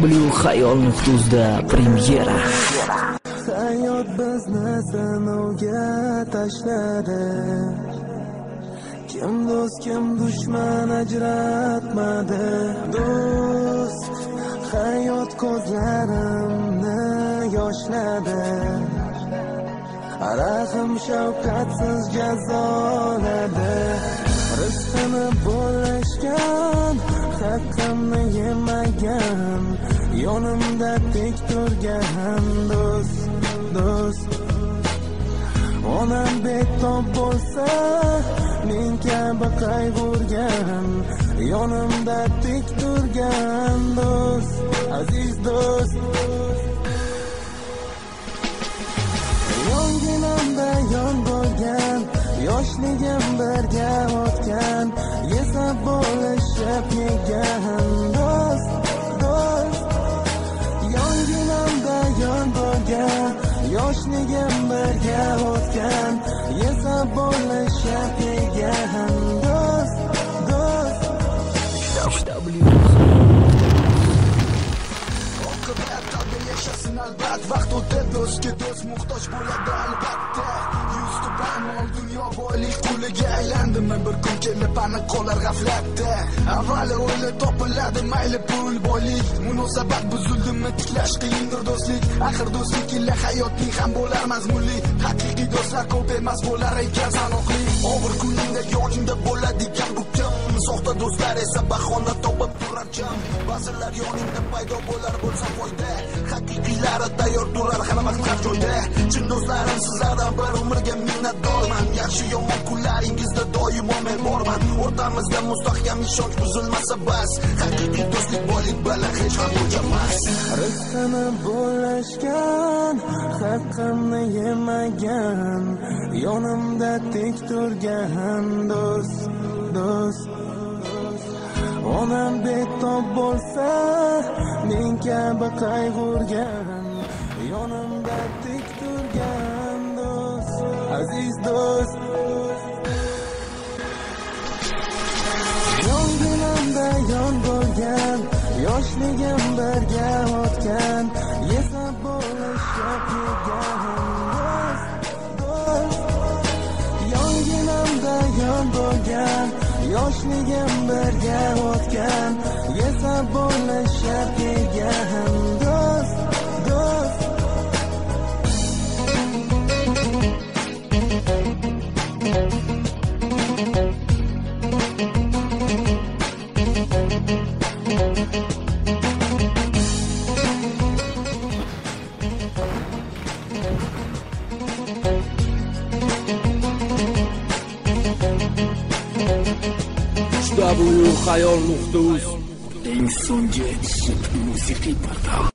Xayol.uzda premyera. Hayot bizni sinovga tashladi. Kim do'st, kim dushman ajratmadi. Do'st, hayot ko'zlarimni yoshladi. Rahim shafqatsiz jazoladi. Rizqini bo'lishgan, haqqimni yemagan, yonimda tek turgan do'st. Onam betob bo'lsa, men kabi qayg'urgan, yonimda tek turgan do'st, aziz do'st. Yonginamda yon bo'lgan, yoshligim birga o'tgan, yesa bo'lishib yegan do'st. Yonginamda yon bo'lgan, yoshligim birga o'tgan, yesa bo'lishib yegan do'st. Yashasın albat, vaqt o'tib do'stga do'st muhtoj bo'ladi albatta. Yuz tuban mol dunyo boylik quliga aylandim, men bir kun kelib aniq qolar g'aflatda. Avvalo o'ylab topiladi mayli pul boylik, munosabat buzildimi tiklash qiyindir do'stlik. Axir do'stlik illa hayotning ham bo'lar mazmunli. Haqiqiy do'stlar ko'p emas bo'lar ekan sanoqli. Og'ir kuningda yoningda bo'ladigan bu kim? Soxta do'stlar esa bahona topib turar jam. Ba'zilar yoningda paydo bo'lar bo'lsa foyda. Haqiqiylari tayyor turar har vaqt har joyda. Chin do'stlarim sizlardan bir umrga minnatdorman. Yaxshi yomon kunlaringizda doimo men borman. O'rtamizda mustahkam ishonch buzilmasa bas. Haqiqiy do'stlik boylik bilan hech ham o'lchamas. Rizqini bo'lishgan, haqqimni yemagan, yonimda tek turgan do'st. Onam betob bo'lsa, men kabi qayg'urgan, yonimda tek turgan do'st, aziz do'st. Yonginamda yon bo'lgan, yoshligim birga o'tgan, yesa bo'lishib yegan do'st. Yonginamda yon bo'lgan, yoshligim birga o'tgan, yesa bo'lishib yegan do'st. Xayol.uz eng so'nggi musiqiy portal.